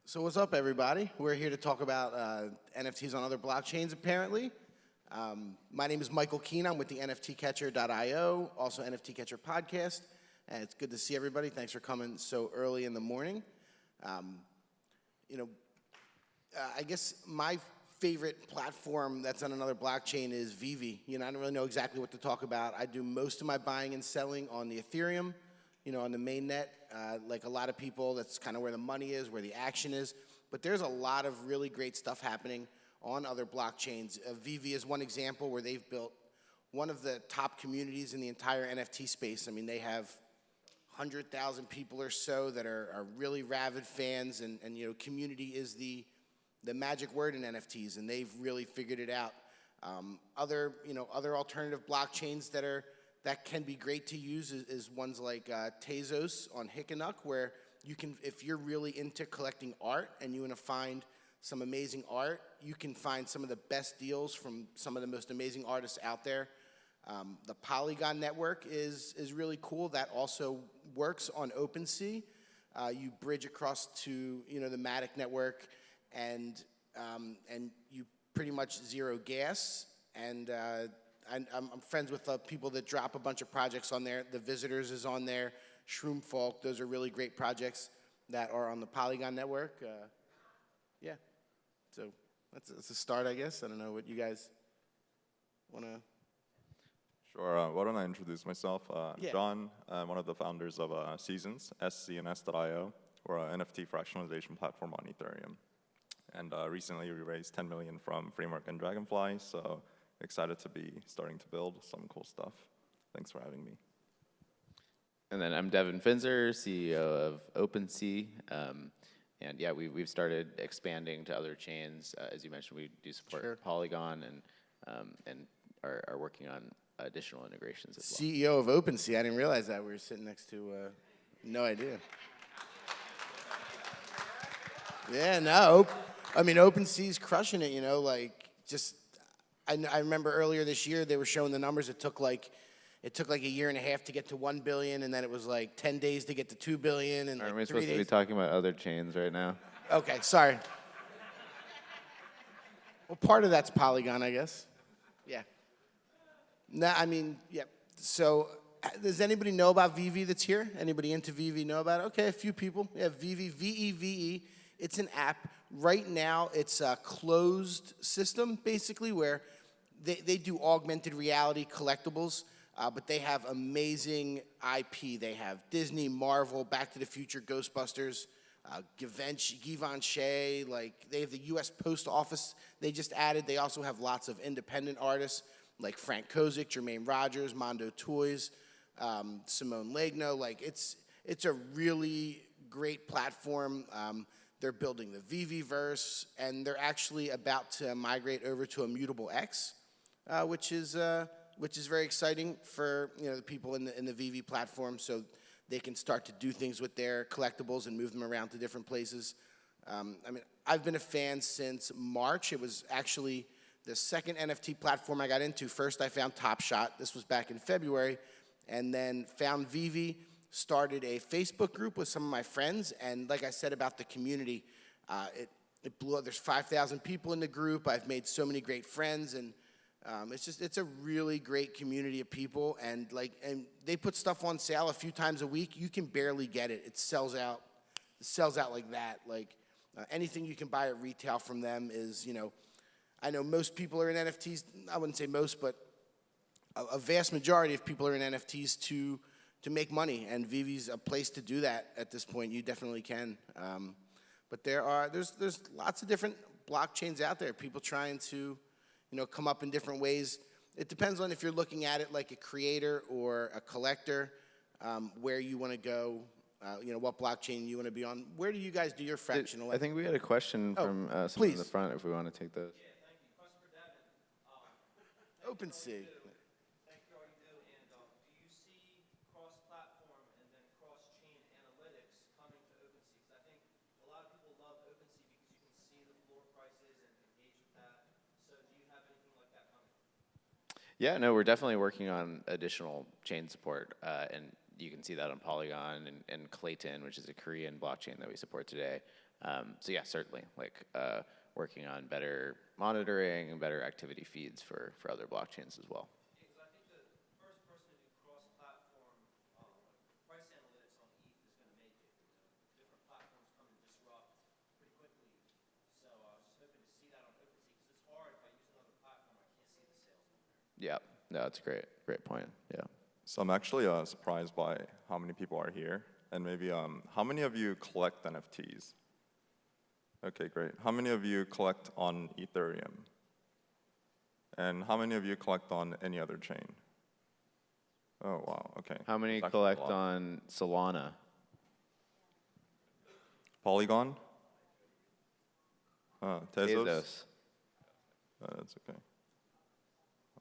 So what's up, everybody? We're here to talk about NFTs on other blockchains, apparently. My name is Michael Keene. I'm with the NFTcatcher.io, also NFT Catcher podcast. And it's good to see everybody. Thanks for coming so early in the morning. I guess my favorite platform that's on another blockchain is Vivi. I don't really know exactly what to talk about. I do most of my buying and selling on the Ethereum, on the mainnet. Like a lot of people, that's kind of where the money is, where the action is. But there's a lot of really great stuff happening on other blockchains. Vivi is one example where they've built one of the top communities in the entire NFT space. I mean, they have 100,000 people or so that are really rabid fans, and community is the magic word in NFTs, and they've really figured it out. Other alternative blockchains that can be great to use is ones like Tezos on Hickenuk, where you can, if you're really into collecting art and you want to find some amazing art, you can find some of the best deals from some of the most amazing artists out there. The Polygon network is really cool. That also works on OpenSea. You bridge across to the Matic network, and you pretty much zero gas. And I'm friends with people that drop a bunch of projects on there. The Visitors is on there. Shroomfolk. Those are really great projects that are on the Polygon network. Yeah. So that's a start, I guess. I don't know what you guys want to. Sure. Why don't I introduce myself? Yeah. John. I'm one of the founders of Seasons, SCNS.io. We're an NFT fractionalization platform on Ethereum. And recently we raised $10 million from Framework and Dragonfly, so excited to be starting to build some cool stuff. Thanks for having me. And then I'm Devin Finzer, CEO of OpenSea. And yeah, we've started expanding to other chains. As you mentioned, we do support Polygon and are working on additional integrations as well. CEO of OpenSea. I didn't realize that. We were sitting next to, no idea. Yeah, no. I mean, OpenSea's crushing it, I remember earlier this year they were showing the numbers. It took like a year and a half to get to 1 billion, and then it was like 10 days to get to 2 billion, and Aren't we supposed to be talking about other chains right now? Okay, sorry. Well, part of that's Polygon, I guess. Yeah. No, I mean, yeah. So, does anybody know about Vivi that's here? Anybody into Vivi know about it? Okay, a few people. Yeah, Vivi, V-E-V-E. It's an app. Right now, it's a closed system, basically, where they do augmented reality collectibles, but they have amazing IP. They have Disney, Marvel, Back to the Future, Ghostbusters, Givenchy, they have the U.S. Post Office they just added. They also have lots of independent artists like Frank Kozik, Jermaine Rogers, Mondo Toys, Simone Legno. It's a really great platform. They're building the Viviverse, and they're actually about to migrate over to Immutable X, which is very exciting for the people in the Vivi platform, so they can start to do things with their collectibles and move them around to different places. I mean, I've been a fan since March. It was actually the second NFT platform I got into. First, I found Top Shot. This was back in February, and then found Vivi. Started a Facebook group with some of my friends, and like I said about the community, it blew up. There's 5,000 people in the group. I've made so many great friends, and it's a really great community of people, and they put stuff on sale a few times a week. You can barely get it. It sells out like that. Anything you can buy at retail from them is, I know most people are in NFTs. I wouldn't say most, but a vast majority of people are in NFTs to make money, and Vivi's a place to do that at this point. You definitely can. But there's lots of different blockchains out there. People trying to, come up in different ways. It depends on if you're looking at it like a creator or a collector, where you want to go, what blockchain you want to be on. Where do you guys do your fractional? I think we had a question from someone in the front, if we want to take those. Yeah, thank you. Question for Devin. OpenSea. Yeah, no, we're definitely working on additional chain support, and you can see that on Polygon and Clayton, which is a Korean blockchain that we support today. So yeah, certainly, like working on better monitoring and better activity feeds for other blockchains as well. Because I think the first person to do cross-platform price analytics on ETH is going to make it. Different platforms come and disrupt pretty quickly. So I was just hoping to see that on OpenSea because it's hard. If I use another platform, I can't see the sales on there. Yeah, no, that's a great point. Yeah. So I'm actually surprised by how many people are here, and maybe how many of you collect NFTs? Okay, great. How many of you collect on Ethereum? And how many of you collect on any other chain? Oh, wow, okay. How many That's actually a collect lot. on Solana? Polygon? Tezos? Tezos. That's okay.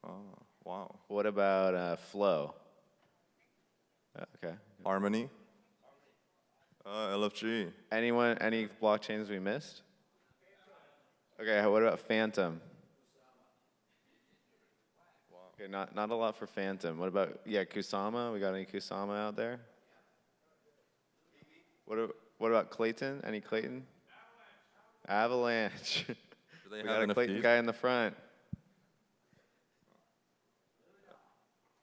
Oh, wow. What about Flow? Okay. Harmony? LFG? Anyone? Any blockchains we missed? Okay. What about Phantom? Okay, not a lot for Phantom. What about Kusama? We got any Kusama out there? What about Clayton? Any Clayton? Avalanche. Do they We have got a Clayton NFTs? guy in the front.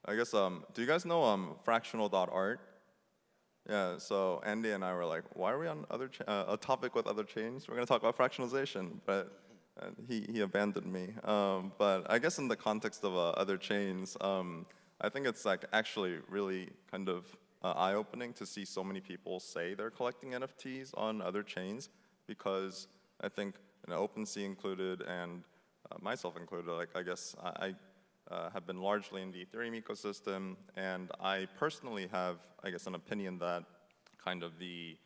I guess, do you guys know fractional.art? Yeah, so Andy and I were like, why are we on a topic with other chains? We're going to talk about fractionalization, but he abandoned me. But I guess in the context of other chains, I think it's like actually really kind of eye-opening to see so many people say they're collecting NFTs on other chains, because I think OpenSea included and myself included, like I guess I have been largely in the Ethereum ecosystem, and I personally have, I guess, an opinion that kind of the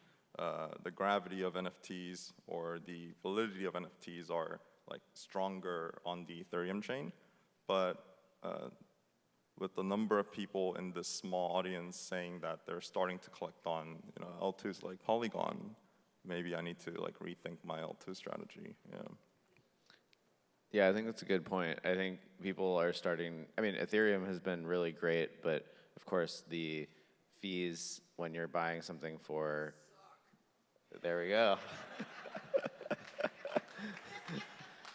gravity of NFTs or the validity of NFTs are like stronger on the Ethereum chain, but with the number of people in this small audience saying that they're starting to collect on L2s like Polygon, maybe I need to like rethink my L2 strategy. Yeah. Yeah, I think that's a good point. I think people are starting, I mean, Ethereum has been really great, but of course the fees when you're buying something for, there we go.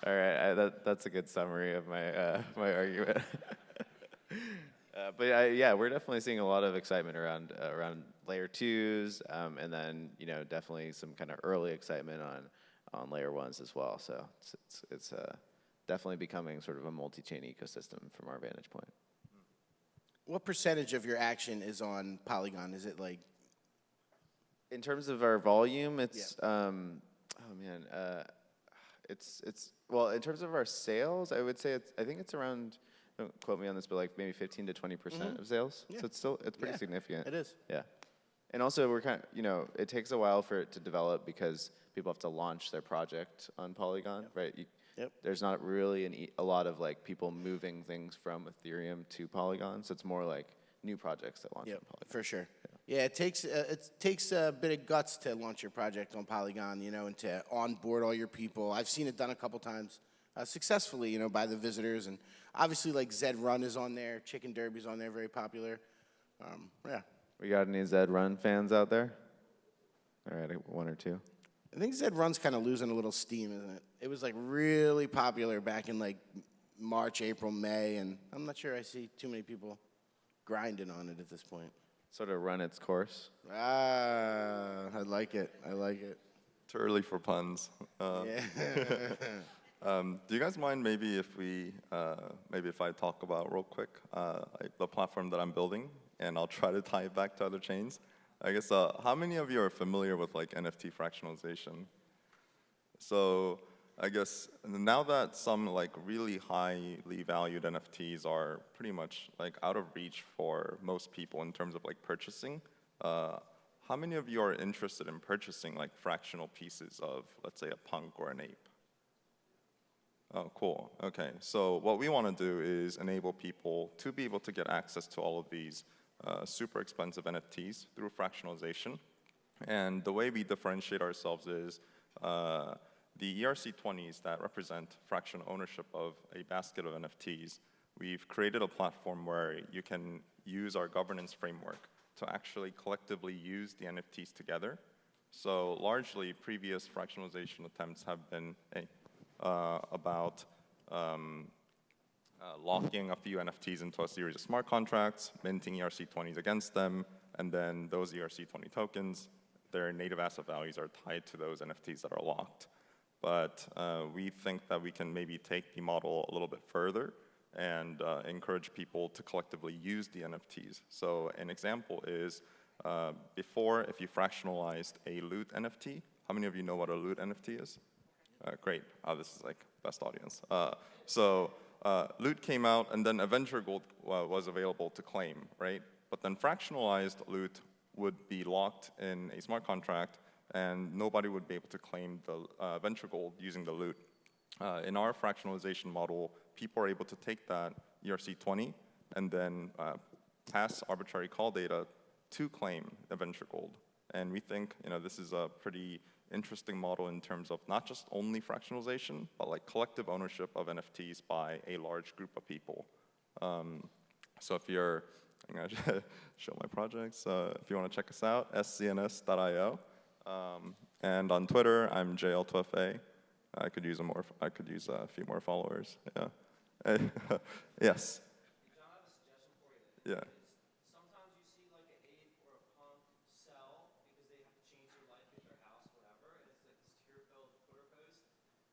All right, that's a good summary of my my argument. But yeah, we're definitely seeing a lot of excitement around layer 2s, and then definitely some kind of early excitement on layer 1s as well. So it's definitely becoming sort of a multi-chain ecosystem from our vantage point. What percentage of your action is on Polygon? Is it like? In terms of our volume, it's it's well, in terms of our sales, I would say I think it's around, don't quote me on this, but like maybe 15 to 20% of sales. Yeah. So it's pretty Yeah, significant. it is. Yeah. And also we're kind of, it takes a while for it to develop because people have to launch their project on Polygon, right? Yep. There's not really a lot of like people moving things from Ethereum to Polygon, so it's more like new projects that launch on Polygon. For sure. Yeah, it takes a bit of guts to launch your project on Polygon, and to onboard all your people. I've seen it done a couple times successfully, by the visitors, and obviously like Zed Run is on there, Chicken Derby's on there, very popular. Yeah. We got any Zed Run fans out there? All right, one or two. I think Zed Run's kind of losing a little steam, isn't it? It was like really popular back in like March, April, May, and I'm not sure I see too many people grinding on it at this point. Sort of run its course. I like it. I like it. Too early for puns. Yeah. Do you guys mind maybe if I talk about real quick the platform that I'm building, and I'll try to tie it back to other chains? I guess how many of you are familiar with like NFT fractionalization? So I guess now that some like really highly valued NFTs are pretty much like out of reach for most people in terms of like purchasing, how many of you are interested in purchasing like fractional pieces of, let's say, a punk or an ape? Oh, cool. Okay. So what we want to do is enable people to be able to get access to all of these super expensive NFTs through fractionalization. And the way we differentiate ourselves is the ERC20s that represent fractional ownership of a basket of NFTs. We've created a platform where you can use our governance framework to actually collectively use the NFTs together So largely, previous fractionalization attempts have been about locking a few NFTs into a series of smart contracts, minting ERC20s against them, and then those ERC20 tokens, their native asset values are tied to those NFTs that are locked. But we think that we can maybe take the model a little bit further and encourage people to collectively use the NFTs. So an example is, before, if you fractionalized a loot NFT, how many of you know what a loot NFT is? Great. This is like best audience. Loot came out, and then Avenger Gold was available to claim, right? But then fractionalized loot would be locked in a smart contract, and nobody would be able to claim the Venture Gold using the loot. In our fractionalization model, people are able to take that ERC20 and then pass arbitrary call data to claim the Venture Gold. And we think this is a pretty interesting model in terms of not just only fractionalization, but like collective ownership of NFTs by a large group of people. So if you're, I'm gonna show my projects. If you want to check us out, scns.io. And on Twitter, I'm JL2FA. I could use a few more followers. Yeah. Yes. John, I have a suggestion for you. Yeah. Sometimes you see like an ape or a punk sell because they have to change their life, get their house, whatever, and it's like this tear-filled Twitter post.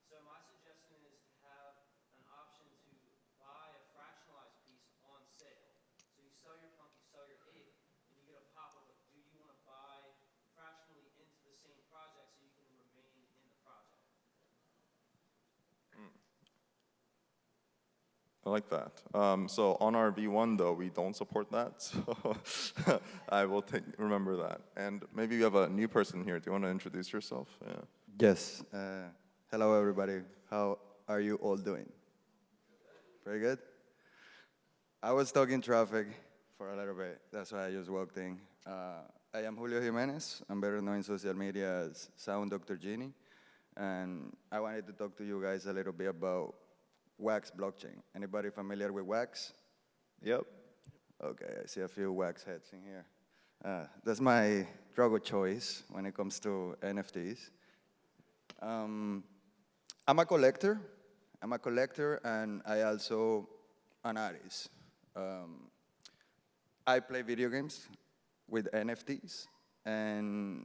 So my suggestion is to have an option to buy a fractionalized piece on sale. So you sell your punk, you sell your ape, and you get a pop-up of, do you want to buy fractionally into the same project so you can remain in the project? I like that. So on our V1, though, we don't support that. So I will remember that. And maybe we have a new person here. Do you want to introduce yourself? Yeah. Yes. Hello, everybody. How are you all doing? Very good? I was stuck in traffic for a little bit. That's why I just walked in. I am Julio Jimenez. I'm better known in social media as Sound Dr. Genie. And I wanted to talk to you guys a little bit about Wax blockchain. Anybody familiar with Wax? Yep. Okay, I see a few Wax heads in here. That's my drug of choice when it comes to NFTs. I'm a collector. And I also an artist. I play video games with NFTs, and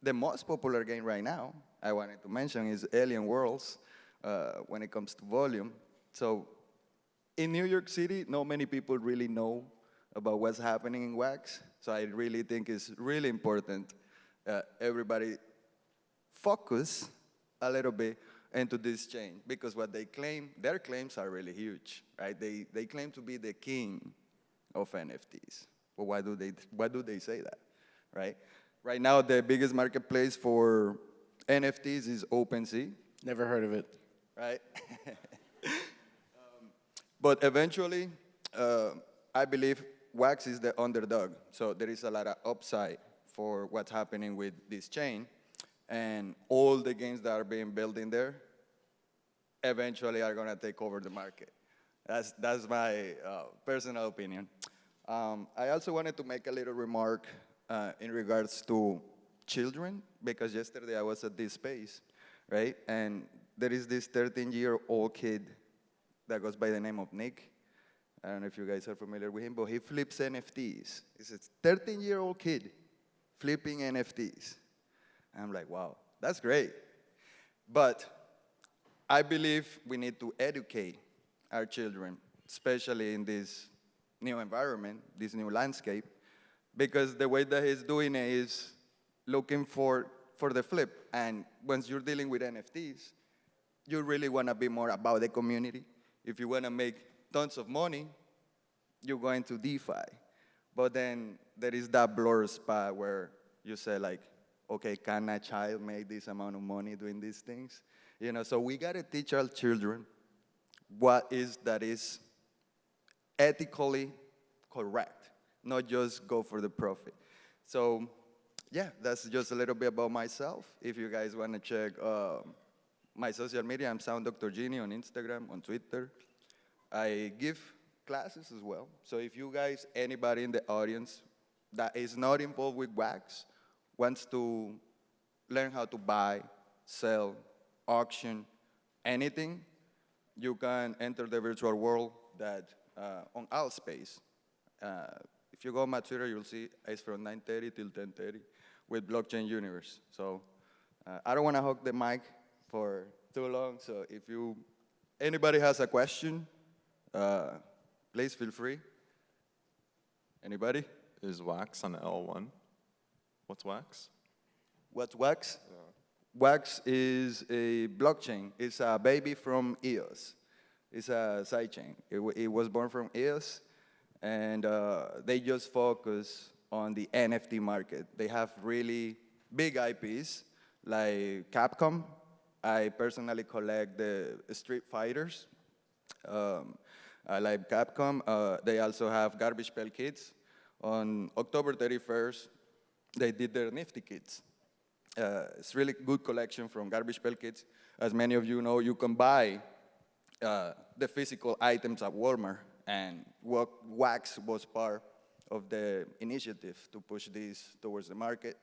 the most popular game right now I wanted to mention is Alien Worlds when it comes to volume. So in New York City, not many people really know about what's happening in Wax. So I really think it's really important everybody focus a little bit into this chain, because what they claim, their claims are really huge, right? They claim to be the king of NFTs. But why do they say that, right? Right now, the biggest marketplace for NFTs is OpenSea. Never heard of it. Right? But eventually, I believe Wax is the underdog. So there is a lot of upside for what's happening with this chain. And all the games that are being built in there eventually are going to take over the market. That's my personal opinion. I also wanted to make a little remark in regards to children, because yesterday I was at this space, right? And there is this 13-year-old kid that goes by the name of Nick. I don't know if you guys are familiar with him, but he flips NFTs. He's a 13-year-old kid flipping NFTs. I'm like, wow, that's great. But I believe we need to educate our children, especially in this new environment, this new landscape, because the way that he's doing it is looking for the flip. And once you're dealing with NFTs, you really want to be more about the community. If you want to make tons of money, you're going to DeFi. But then there is that blur spot where you say, like, okay, can a child make this amount of money doing these things? You know, so we got to teach our children what is ethically correct, not just go for the profit. So, yeah, that's just a little bit about myself. If you guys want to check my social media, I'm Sound Dr. Genie on Instagram, on Twitter. I give classes as well. So if you guys, anybody in the audience that is not involved with Wax, wants to learn how to buy, sell, auction, anything, you can enter the virtual world that on our space. If you go on my Twitter, you'll see it's from 9:30 till 10:30 with Blockchain Universe. So I don't want to hog the mic for too long. So if anybody has a question, please feel free. Anybody? Is Wax on L1? What's Wax? What's Wax? Wax is a blockchain. It's a baby from EOS. It's a sidechain. It was born from EOS, and they just focus on the NFT market. They have really big IPs, like Capcom. I personally collect the Street Fighters. I like Capcom. They also have Garbage Pail Kids. On October 31st, they did their Nifty Kids. It's really good collection from Garbage Pail Kids. As many of you know, you can buy the physical items at Walmart, and Wax was part of the initiative to push this towards the market.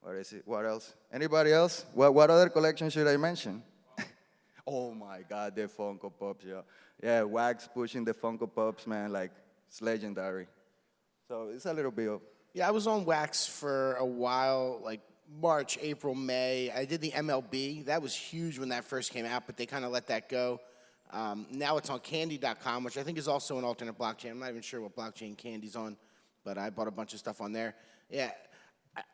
What is it? What else? Anybody else? What other collection should I mention? Oh my God, the Funko Pops, yeah. Yeah, Wax pushing the Funko Pops, man, like, it's legendary. So it's a little bit of, Yeah, I was on Wax for a while, like March, April, May. I did the MLB. That was huge when that first came out, but they kind of let that go. Now it's on Candy.com, which I think is also an alternate blockchain. I'm not even sure what blockchain Candy's on, but I bought a bunch of stuff on there. Yeah,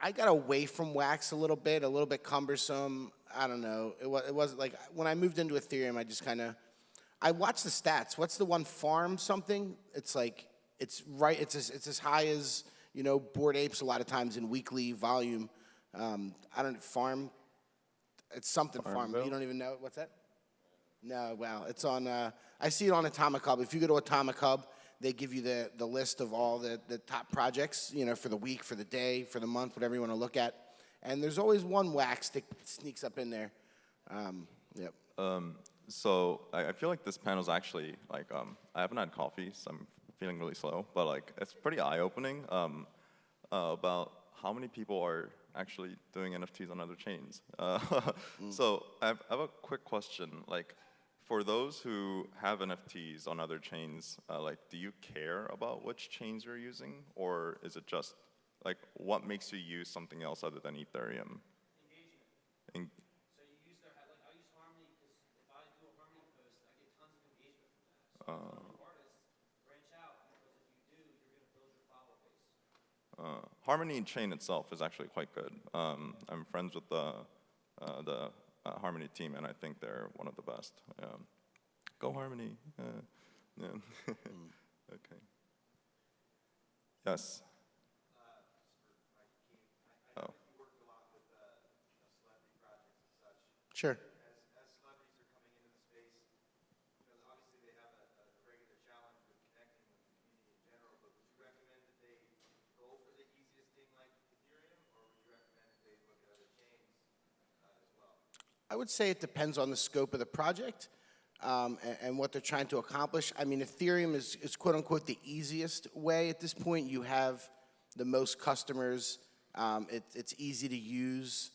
I got away from Wax a little bit cumbersome. I don't know. It wasn't like when I moved into Ethereum, I just kind of, I watched the stats. What's the one, Farm something? It's like, it's as high as, you know, Bored Apes a lot of times in weekly volume. I don't, Farm, it's something Farm. You don't even know, what's that? No, well, it's on, I see it on Atomic Hub. If you go to Atomic Hub, they give you the list of all the top projects, you know, for the week, for the day, for the month, whatever you want to look at. And there's always one Wax that sneaks up in there. Yep. So I feel like this panel's actually, like, I haven't had coffee, so I'm feeling really slow, but like, it's pretty eye-opening about how many people are actually doing NFTs on other chains. So I have a quick question. Like, for those who have NFTs on other chains, like, do you care about which chains you're using, or is it just, like, what makes you use something else other than Ethereum? Engagement. So you use their, like, I use Harmony because if I do a Harmony post, I get tons of engagement from that. So I tell the artists, branch out, because if you do, you're going to build your follower base. Harmony chain itself is actually quite good. I'm friends with the Harmony team, and I think they're one of the best. Go Harmony. Yeah. Okay. Yes. Oh. Sure. As celebrities are coming into the space, because obviously they have a regular challenge with connecting with the community in general, but would you recommend that they go for the easiest thing like Ethereum, or would you recommend that they look at other chains as well? I would say it depends on the scope of the project and what they're trying to accomplish. I mean, Ethereum is quote unquote the easiest way at this point. You have the most customers. It's easy to use.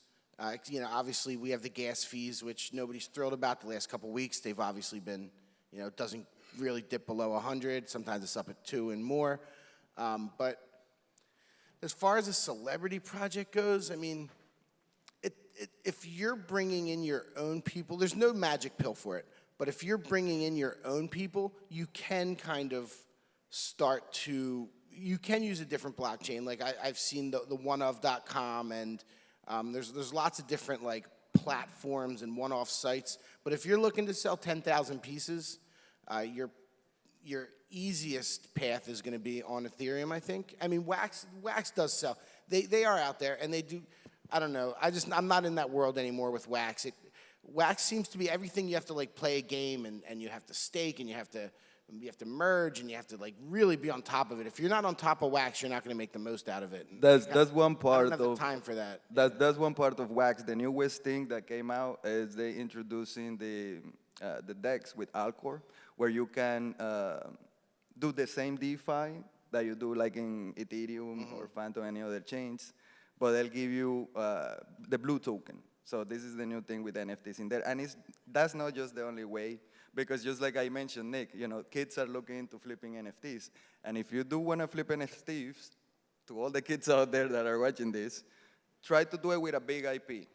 You know, obviously we have the gas fees, which nobody's thrilled about the last couple weeks. They've obviously been, you know, it doesn't really dip below 100. Sometimes it's up at 2 and more. But as far as a celebrity project goes, I mean, if you're bringing in your own people, there's no magic pill for it. But if you're bringing in your own people, you can kind of start to, you can use a different blockchain. Like I've seen the oneof.com, and there's lots of different like platforms and one-off sites. But if you're looking to sell 10,000 pieces, your easiest path is going to be on Ethereum, I think. I mean, Wax does sell. They are out there, and they do. I don't know. I'm not in that world anymore with Wax. Wax seems to be everything. You have to like play a game, and you have to stake, and you have to merge, and you have to like really be on top of it. If you're not on top of Wax, you're not going to make the most out of it. And that's one part I don't have the time for that. That's one part of Wax. The newest thing that came out is they introducing the DEX with Alcor, where you can do the same DeFi that you do like in Ethereum or Phantom, any other chains, but they'll give you the blue token. So this is the new thing with NFTs in there. And that's not just the only way, because just like I mentioned, Nick, kids are looking into flipping NFTs. And if you do want to flip NFTs, to all the kids out there that are watching this, try to do it with a big IP.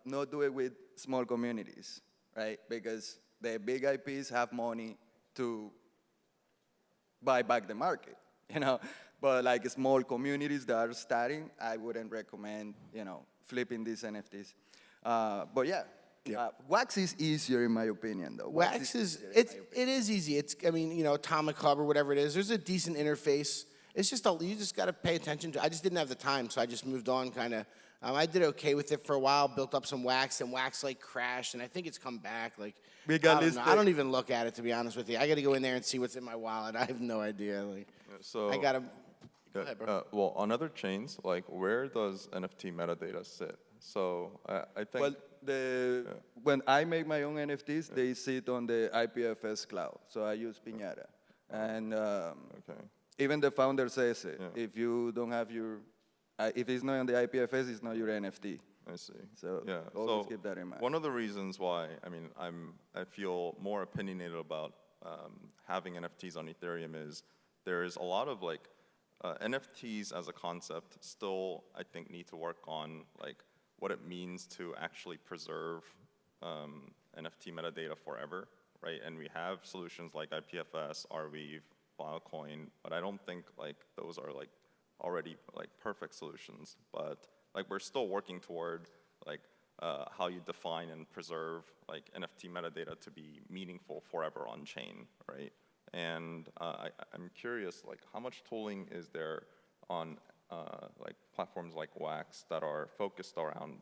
Not do it with small communities, right? Because the big IPs have money to buy back the market, But like small communities that are starting, I wouldn't recommend, flipping these NFTs. But yeah, Wax is easier in my opinion, though. Wax is, it is easy. Atomic Hub or whatever it is, there's a decent interface. It's just, you just got to pay attention to it. I just didn't have the time, so I just moved on kind of. I did okay with it for a while, built up some Wax, and Wax crashed, and I think it's come back. We got this I don't even look at it, to be honest with you. I got to go in there and see what's in my wallet. I have no idea. So I got to. Go ahead, bro. well, on other chains, where does NFT metadata sit? So I think. Well, when I make my own NFTs, they sit on the IPFS cloud. So I use Piñata. And even the founder says it. Yeah. If you don't have if it's not on the IPFS, it's not your NFT. I see. So yeah. always keep that in mind. One of the reasons why I feel more opinionated about having NFTs on Ethereum is there is a lot of NFTs as a concept still I think need to work on what it means to actually preserve NFT metadata forever, right? And we have solutions like IPFS, Arweave, Filecoin, but I don't think those are already perfect solutions. But we're still working toward how you define and preserve NFT metadata to be meaningful forever on chain, right? And I'm curious, how much tooling is there on platforms like Wax that are focused around,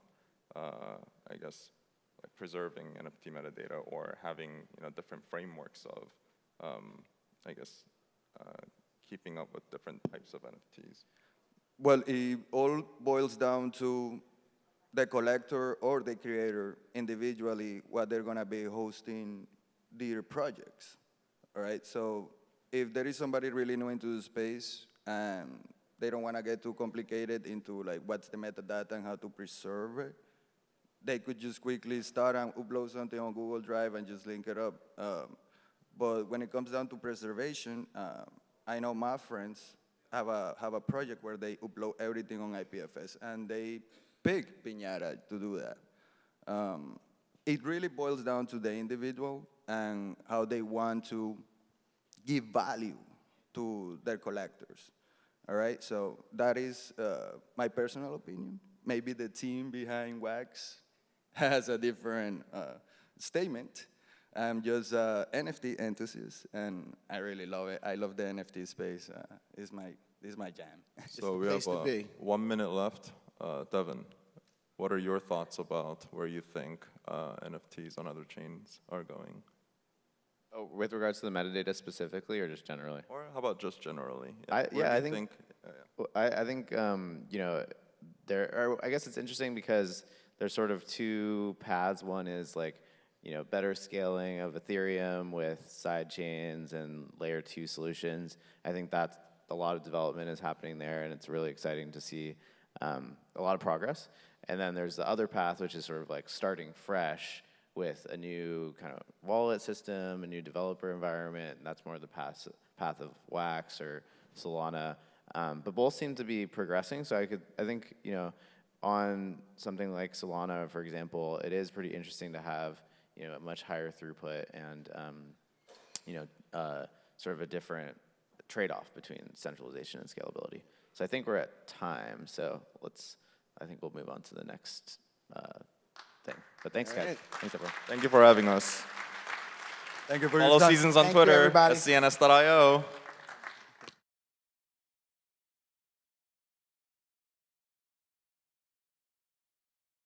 preserving NFT metadata or having different frameworks of, keeping up with different types of NFTs? Well, it all boils down to the collector or the creator individually, what they're going to be hosting their projects, all right? So if there is somebody really new into the space and they don't want to get too complicated into what's the metadata and how to preserve it, they could just quickly start and upload something on Google Drive and just link it up. But when it comes down to preservation, I know my friends have a project where they upload everything on IPFS, and they pick Piñata to do that. It really boils down to the individual and how they want to give value to their collectors. All right, so that is my personal opinion. Maybe the team behind Wax has a different statement. I'm just an NFT enthusiast, and I really love it. I love the NFT space. This is my jam. So we have 1 minute left. Devin, what are your thoughts about where you think NFTs on other chains are going? Oh, with regards to the metadata specifically, or just generally? Or how about just generally? I think there are. I guess it's interesting because there's sort of two paths. One is better scaling of Ethereum with side chains and layer 2 solutions. I think that's a lot of development is happening there, and it's really exciting to see a lot of progress. And then there's the other path, which is sort of starting fresh with a new kind of wallet system, a new developer environment, and that's more the path of Wax or Solana. But both seem to be progressing, so I think on something like Solana, for example, it is pretty interesting to have a much higher throughput and sort of a different trade-off between centralization and scalability. So I think we're at time, so I think we'll move on to the next thing. But thanks, guys. Right. Thanks, everyone. Thank you for having us. Thank you for Follow your time. Seasons on Thank you, Twitter everybody. at CNS.io.